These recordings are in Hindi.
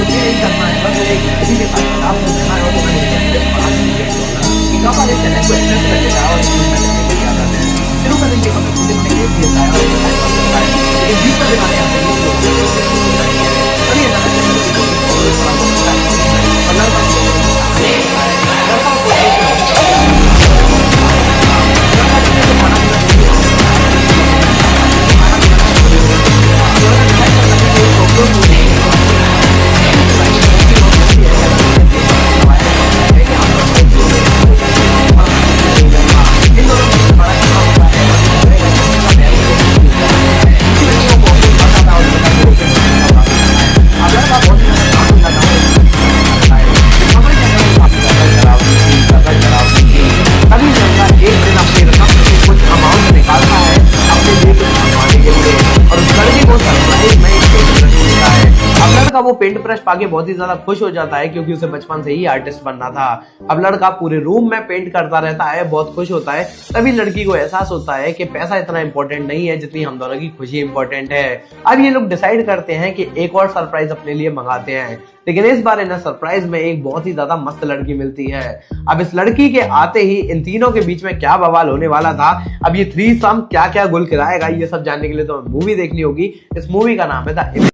कुछ भी नहीं करना है, बस एक लड़की के साथ खराब हो जाना है और तुम्हें मिलेंगे $5 मिलियन। कपल इस चैलेंज को एक्सेप्ट कर लेता है और इस में करने के लिए आ जाते हैं। शुरू करेंगे हमें छोटे-मोटे गेम खेलता है और टाइम पास करता है। लेकिन बीच में दिन आने आते ही लोग तभी अचानक से लड़की को एक कॉकरोच बड़ा हुआ मिलता है और लड़का उसको लड़का उसको लड़का जल्दी से खाना पीना देने की कोशिश करता है लेकिन खाना पीना ना छोड़े हुए लड़का डिसाइड करता है कि कॉकरोच को देखने के बाद लड़की बहुत जल्दी है अगर उसने देखा दवाया है कि आप लोग एक दूसरे को हो जाएंगे और हमें कुछ भी नहीं लगेगा। इन दोनों के बीच बड़ा झगड़ा होता है और ये झगड़े का सबसे बड़ा बहस को किसी लड़की को कॉकरोच मार जाता है और लड़का को रोके अब लड़का बहुत ही ज्यादा शांत हो जाता है इस खबर के अंदर काफी ज्यादा डरावनी थी। तभी लड़का एक दिन अपनी रकम से कुछ अमाउंट निकालता है अपने लिए कुछ मंगवाने के लिए और उस लड़की को सरप्राइज में एक पेंट ब्रश मिलता है। अब लड़का वो पेंट ब्रश पाके बहुत ही ज्यादा खुश हो जाता है क्योंकि उसे बचपन से ही आर्टिस्ट बनना था। अब लड़का पूरे रूम में पेंट करता रहता है, बहुत खुश होता है। तभी लड़की को एहसास होता है कि पैसा इतना इंपॉर्टेंट नहीं है जितनी हम दोनों की खुशी इंपॉर्टेंट है। अब ये लोग डिसाइड करते हैं कि एक और सरप्राइज अपने लिए मंगाते हैं, लेकिन इस बार इन्हें सरप्राइज में एक बहुत ही ज्यादा मस्त लड़की मिलती है। अब इस लड़की के आते ही इन तीनों के बीच में क्या बवाल होने वाला था, अब ये थ्रीसम क्या क्या गुल खिलाएगा, ये सब जानने के लिए तो मूवी देखनी होगी। इस मूवी का नाम है द।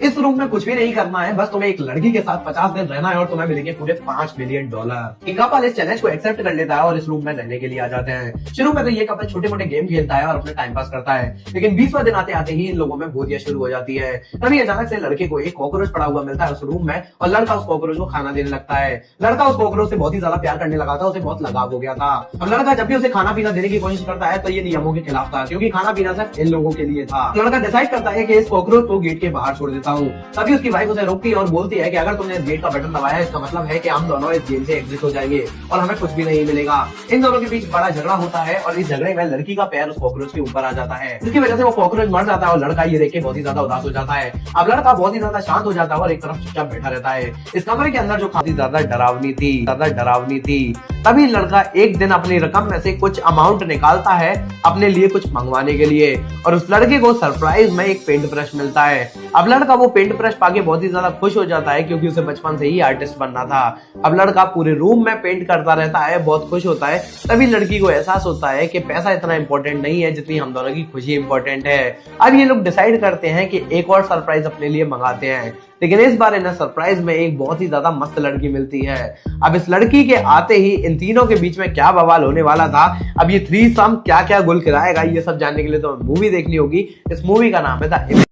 इस रूम में कुछ भी नहीं करना है, बस तुम्हें एक लड़की के साथ 50 दिन रहना है और तुम्हें मिलेंगे पूरे $5 मिलियन। एक कपल इस चैलेंज को एक्सेप्ट कर लेता है और इस रूम में रहने के लिए आ जाते हैं। शुरू में तो ये कपल छोटे मोटे गेम खेलता है और अपने टाइम पास करता है, लेकिन 20वां दिन आते आते ही इन लोगों में भूतिया शुरू हो जाती है। तभी अचानक से लड़के को एक कॉकरोच पड़ा हुआ मिलता है उस रूम में और लड़का उस कॉकरोच को खाना देने लगता है। लड़का उस कॉकरोच से बहुत ही ज्यादा प्यार करने लगा था, उसे बहुत लगाव हो गया था। अब लड़का जब भी उसे खाना पीना देने की कोशिश करता है तो ये नियमों के खिलाफ था क्योंकि खाना पीना सिर्फ इन लोगों के लिए था। लड़का डिसाइड करता है कि इस कॉकरोच को गेट के बाहर छोड़ देता हूँ। तभी उसकी वाइफ उसे रोकती है और बोलती है कि अगर तुमने इस गेट का बटन दबाया है इसका मतलब है कि हम दोनों इस जेल से एग्जिट हो जाएंगे और हमें कुछ भी नहीं मिलेगा। इन दोनों के बीच बड़ा झगड़ा होता है और इस झगड़े में लड़की का पैर उस कॉकरोच के ऊपर आ जाता है, जिसकी वजह से वो कॉकरोच मर जाता है और लड़का ये देख के बहुत ही ज्यादा उदास हो जाता है। अब लड़का बहुत ही ज्यादा शांत हो जाता है और एक तरफ चुपचाप बैठा रहता है। इस कमरे के अंदर जो काफी ज्यादा डरावनी थी। तभी लड़का एक दिन अपनी रकम में से कुछ अमाउंट निकालता है अपने लिए कुछ मंगवाने के लिए और उस लड़के को सरप्राइज में एक पेंट ब्रश मिलता है। अब लड़का वो पेंट ब्रश पाके बहुत ही ज्यादा खुश हो जाता है क्योंकि उसे बचपन से ही आर्टिस्ट बनना था। अब लड़का पूरे रूम में पेंट करता रहता है, बहुत खुश होता है। तभी लड़की को एहसास होता है कि पैसा इतना इंपॉर्टेंट नहीं है जितनी हम दोनों की खुशी इंपॉर्टेंट है। अब ये लोग डिसाइड करते हैं कि एक और सरप्राइज अपने लिए मंगाते हैं, लेकिन इस बार इन्हें सरप्राइज में एक बहुत ही ज्यादा मस्त लड़की मिलती है। अब इस लड़की के आते ही इन तीनों के बीच में क्या बवाल होने वाला था, अब ये थ्रीसम क्या क्या गुल खिलाएगा, ये सब जानने के लिए तो मूवी देखनी होगी। इस मूवी का नाम है द।